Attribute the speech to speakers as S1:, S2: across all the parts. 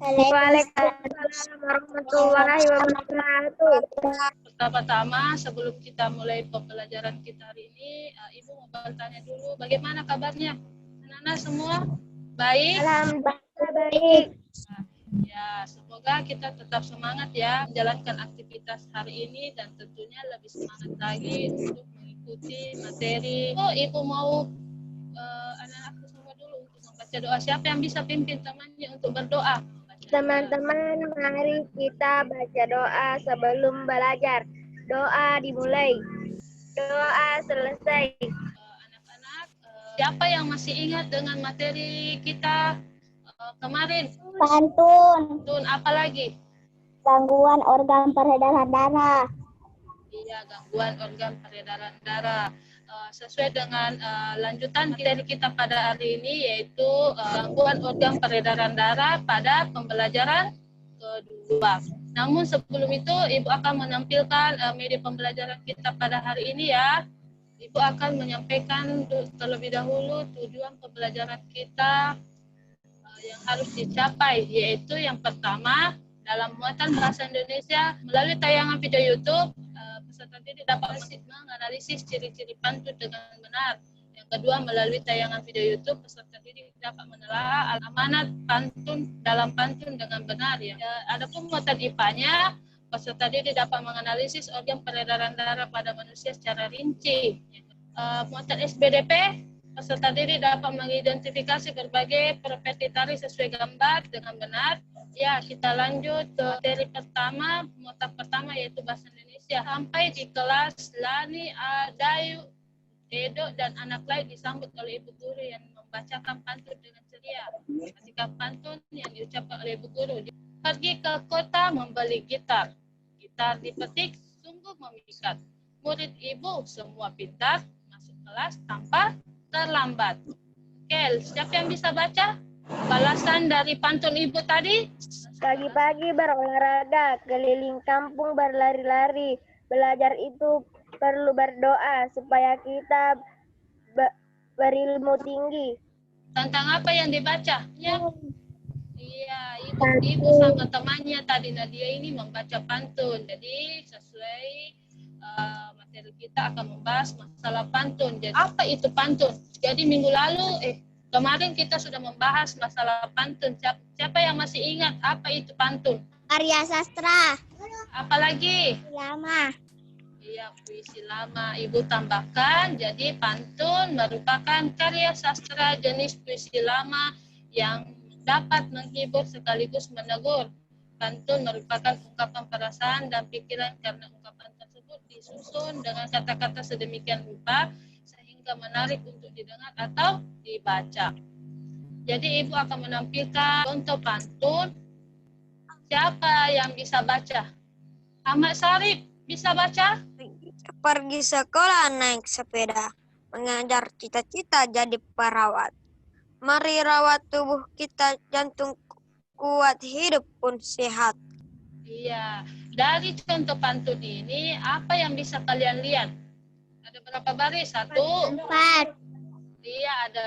S1: Waalaikumsalam warahmatullahi wabarakatuh.
S2: Pertama-tama sebelum kita mulai pembelajaran kita hari ini, Ibu mau bertanya dulu, bagaimana kabarnya? Anak-anak semua baik?
S1: Alhamdulillah baik.
S2: Ya, semoga kita tetap semangat ya menjalankan aktivitas hari ini dan tentunya lebih semangat lagi untuk mengikuti materi. Ibu mau anak-anakku semua dulu untuk membaca doa. Siapa yang bisa pimpin temannya untuk berdoa?
S1: Teman-teman, mari kita baca doa sebelum belajar. Doa dimulai. Doa selesai.
S2: Anak-anak, siapa yang masih ingat dengan materi kita kemarin?
S3: Pantun.
S2: Apa lagi?
S3: Gangguan organ peredaran darah.
S2: Iya, gangguan organ peredaran darah. Sesuai dengan lanjutan materi kita pada hari ini, yaitu gangguan organ peredaran darah pada pembelajaran kedua. Namun sebelum itu, Ibu akan menampilkan media pembelajaran kita pada hari ini ya. Ibu akan menyampaikan terlebih dahulu tujuan pembelajaran kita yang harus dicapai, yaitu yang pertama, dalam muatan bahasa Indonesia melalui tayangan video YouTube, peserta didik dapat menganalisis ciri-ciri pantun dengan benar. Yang kedua, melalui tayangan video YouTube, peserta didik dapat menelaah amanat pantun dalam pantun dengan benar. Ya. Adapun muatan IPA-nya, peserta didik dapat menganalisis organ peredaran darah pada manusia secara rinci. Muatan SBDP, peserta didik dapat mengidentifikasi berbagai properti tari sesuai gambar dengan benar. Ya, kita lanjut ke materi pertama, muatan pertama yaitu bahasa Indonesia. Sampai di kelas Lani, Adayu, Edo, dan anak lain disambut oleh ibu guru yang membacakan pantun dengan ceria. Ketika pantun yang diucapkan oleh ibu guru, pergi ke kota membeli gitar. Gitar dipetik, sungguh memikat. Murid ibu semua pintar, masuk kelas tanpa terlambat. Oke, siapa yang bisa baca balasan dari pantun ibu tadi?
S1: Pagi-pagi berolahraga, keliling kampung berlari-lari. Belajar itu perlu berdoa supaya kita berilmu tinggi.
S2: Tentang apa yang dibaca? Ya. Iya, ibu sama temannya tadi Nadia ini membaca pantun. Jadi sesuai materi kita akan membahas masalah pantun. Jadi apa itu pantun? Jadi minggu lalu, kemarin kita sudah membahas masalah pantun. Siapa yang masih ingat apa itu pantun?
S3: Karya sastra.
S2: Apalagi?
S3: Lama.
S2: Iya, puisi lama. Ibu tambahkan, jadi pantun merupakan karya sastra jenis puisi lama yang dapat menghibur sekaligus menegur. Pantun merupakan ungkapan perasaan dan pikiran karena ungkapan tersebut disusun dengan kata-kata sedemikian rupa sehingga menarik untuk didengar atau dibaca. Jadi ibu akan menampilkan contoh pantun. Siapa yang bisa baca? Ahmad Sarif bisa baca?
S4: Pergi sekolah naik sepeda, mengajar cita-cita jadi perawat. Mari rawat tubuh kita, jantung kuat, hidup pun sehat.
S2: Iya, dari contoh pantun ini, apa yang bisa kalian lihat? Ada berapa baris? 1,
S3: 4.
S2: Iya, ada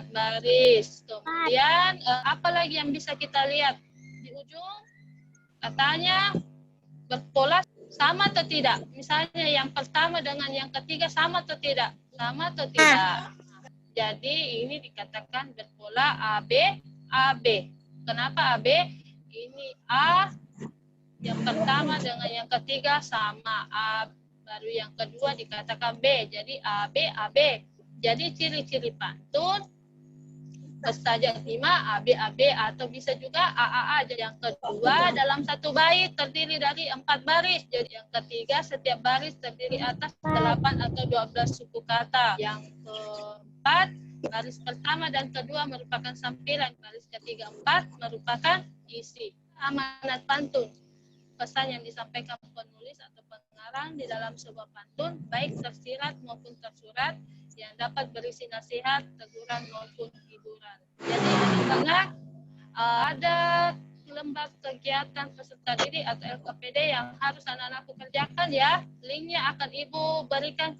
S2: 4 baris. Kemudian, apa lagi yang bisa kita lihat? Di ujung, katanya berpola sama atau tidak? Misalnya yang pertama dengan yang ketiga sama atau tidak? Sama atau tidak? Jadi ini dikatakan berpola AB, AB. Kenapa AB? Ini A yang pertama dengan yang ketiga sama. A baru yang kedua dikatakan B. Jadi AB, AB. Jadi ciri-ciri pantun bersajak 5, AB, AB, atau bisa juga AAA. Yang kedua dalam satu bait terdiri dari 4 baris. Jadi yang ketiga setiap baris terdiri atas 8 atau 12 suku kata. Yang keempat, baris pertama dan kedua merupakan sampiran. Baris ketiga 4 merupakan isi. Amanat pantun. Pesan yang disampaikan penulis atau pengarang di dalam sebuah pantun, baik tersirat maupun tersurat, yang dapat berisi nasihat, teguran maupun hiburan. Jadi anak-anak, ada lembar kegiatan peserta didik atau LKPD yang harus anak-anakku kerjakan ya. Linknya akan Ibu berikan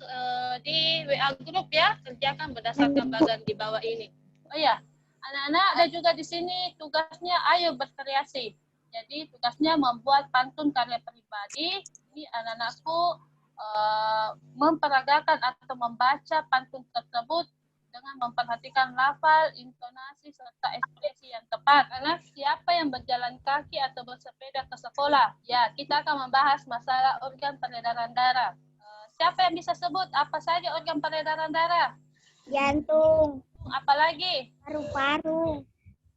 S2: di WA grup ya. Kerjakan berdasarkan bagan di bawah ini. Oh ya, Anak-anak ada juga di sini tugasnya ayo berkreasi. Jadi tugasnya membuat pantun karya pribadi. Ini anak-anakku memperagakan atau membaca pantun tersebut dengan memperhatikan lafal, intonasi, serta ekspresi yang tepat. Anak siapa yang berjalan kaki atau bersepeda ke sekolah? Ya, kita akan membahas masalah organ peredaran darah. Siapa yang bisa sebut apa saja organ peredaran darah?
S3: Jantung,
S2: Apalagi?
S3: paru-paru,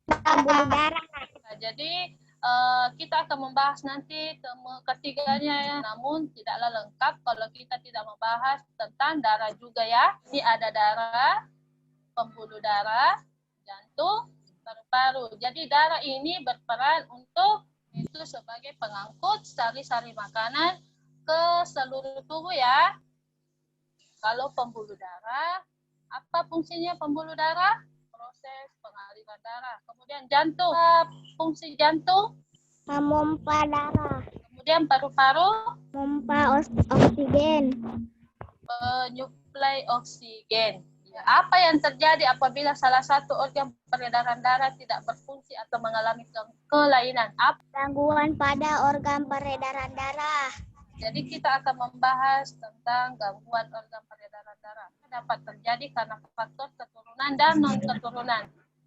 S3: pembuluh darah.
S2: Nah, jadi kita akan membahas nanti ketiganya ya. Namun tidaklah lengkap kalau kita tidak membahas tentang darah juga ya. Ini ada darah, pembuluh darah, jantung, paru-paru. Jadi darah ini berperan untuk itu sebagai pengangkut sari-sari makanan ke seluruh tubuh ya. Kalau pembuluh darah, apa fungsinya pembuluh darah? Proses pengaliran darah. Kemudian jantung, fungsi jantung?
S3: Memompa darah,
S2: Kemudian paru-paru?
S3: memompa oksigen.
S2: Penyuplai oksigen. Apa yang terjadi apabila salah satu organ peredaran darah tidak berfungsi atau mengalami kelainan?
S3: Gangguan pada organ peredaran darah.
S2: Jadi kita akan membahas tentang gangguan organ peredaran darah. Dapat terjadi karena faktor keturunan dan non-keturunan.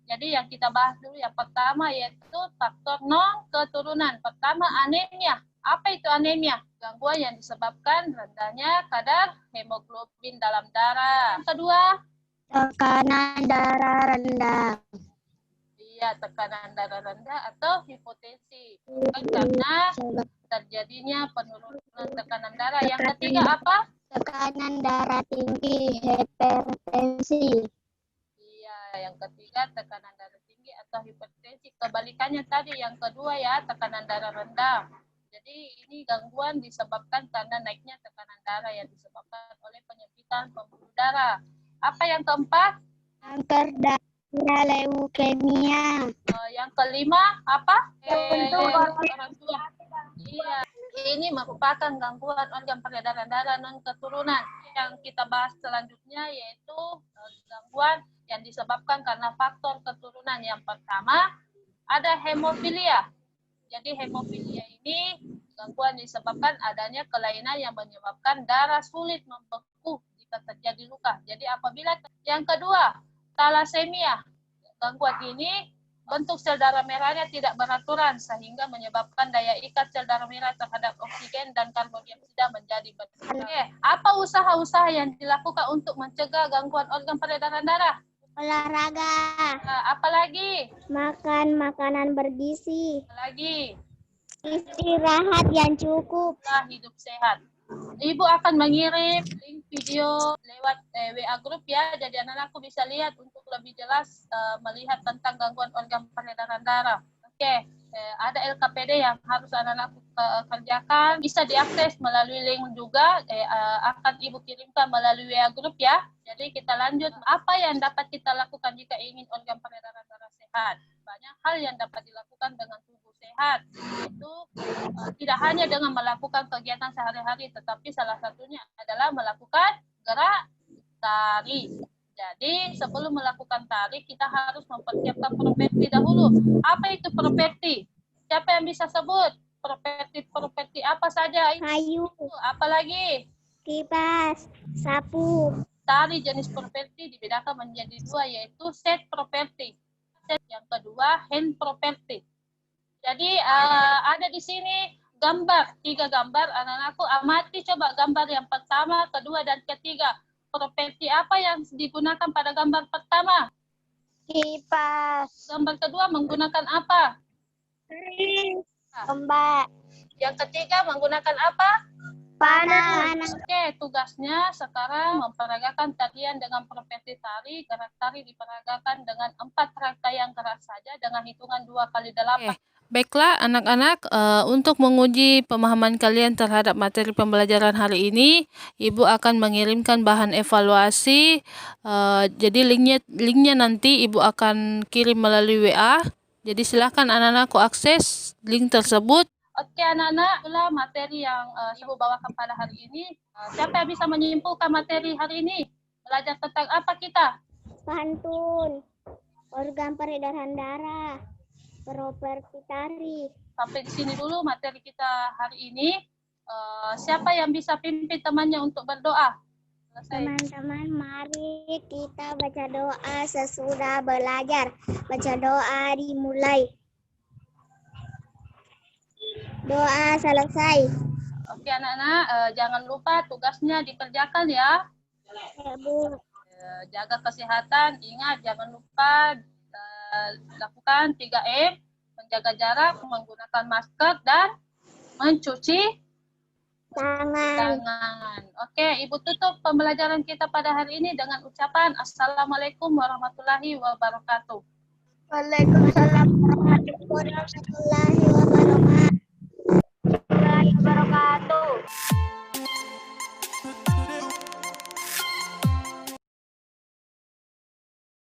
S2: Jadi yang kita bahas dulu yang pertama yaitu faktor non-keturunan. Pertama anemia. Apa itu anemia? Gangguan yang disebabkan rendahnya kadar hemoglobin dalam darah. Yang kedua,
S3: Tekanan darah rendah.
S2: iya tekanan darah rendah atau hipotensi. Bukan karena terjadinya penurunan tekanan darah. Yang ketiga apa?
S3: Tekanan darah tinggi, hipertensi.
S2: Iya, yang ketiga tekanan darah tinggi atau hipertensi. Kebalikannya tadi yang kedua ya, tekanan darah rendah. Jadi ini gangguan disebabkan karena naiknya tekanan darah yang disebabkan oleh penyempitan pembuluh darah. Apa yang keempat?
S3: Kanker darah, leukemia.
S2: Yang kelima apa?
S3: Untuk
S2: orang tua. Iya, ini merupakan gangguan organ peredaran darah non keturunan. Yang kita bahas selanjutnya yaitu gangguan yang disebabkan karena faktor keturunan. Yang pertama ada hemofilia. Jadi hemofilia ini gangguan disebabkan adanya kelainan yang menyebabkan darah sulit membeku jika terjadi luka. Jadi apabila yang kedua talasemia, gangguan ini bentuk sel darah merahnya tidak beraturan sehingga menyebabkan daya ikat sel darah merah terhadap oksigen dan karbon dioksida menjadi berkurang. Apa usaha-usaha yang dilakukan untuk mencegah gangguan organ peredaran darah?
S3: Olahraga.
S2: Apalagi?
S3: Makan makanan bergizi.
S2: Apalagi?
S3: Istirahat yang cukup.
S2: Hidup sehat. Ibu akan mengirim link video lewat WA grup ya, jadi anak-anakku bisa lihat untuk lebih jelas melihat tentang gangguan organ peredaran darah. Oke, ada LKPD yang harus anak-anakku kerjakan, bisa diakses melalui link juga, akan ibu kirimkan melalui WA grup ya. Jadi kita lanjut, apa yang dapat kita lakukan jika ingin organ peredaran darah sehat? Banyak hal yang dapat dilakukan dengan tubuh sehat, yaitu tidak hanya dengan melakukan kegiatan sehari-hari, tetapi salah satunya adalah melakukan gerak tari. Jadi sebelum melakukan tari, kita harus mempersiapkan properti dahulu. Apa itu properti? Siapa yang bisa sebut? Properti apa saja?
S3: Kayu.
S2: Apalagi?
S3: Kipas. Sapu.
S2: Tari jenis properti dibedakan menjadi dua, yaitu set properti. Set yang kedua hand properti. Jadi ada di sini gambar, 3 gambar. Anak-anakku amati coba gambar yang pertama, kedua, dan ketiga. Properti apa yang digunakan pada gambar pertama?
S3: Kipas.
S2: Gambar kedua menggunakan apa?
S3: Ombak.
S2: Yang ketiga menggunakan apa?
S3: Panah.
S2: Oke, tugasnya sekarang memperagakan tarian dengan properti tari. Gerak tari diperagakan dengan 4 rangkaian gerak saja dengan hitungan 2 kali 8. Baiklah anak-anak, untuk menguji pemahaman kalian terhadap materi pembelajaran hari ini, Ibu akan mengirimkan bahan evaluasi. Jadi linknya nanti Ibu akan kirim melalui WA. Jadi silakan anak-anakku akses link tersebut. Oke anak-anak, itulah materi yang Ibu bawakan pada hari ini. Siapa yang bisa menyimpulkan materi hari ini? Belajar tentang apa kita?
S3: Pantun. organ peredaran darah, properti tarif.
S2: Sampai di sini dulu materi kita hari ini. Siapa yang bisa pimpin temannya untuk berdoa? Selesai.
S3: Teman-teman, mari kita baca doa sesudah belajar. Baca doa dimulai. Doa selesai.
S2: Oke anak-anak, jangan lupa tugasnya dikerjakan ya.
S3: Ya, Bu.
S2: Jaga kesehatan, ingat jangan lupa lakukan 3M, menjaga jarak, menggunakan masker, dan mencuci
S3: Tangan.
S2: tangan. Oke, Ibu tutup pembelajaran kita pada hari ini dengan ucapan Assalamualaikum warahmatullahi wabarakatuh.
S3: Waalaikumsalam warahmatullahi wabarakatuh.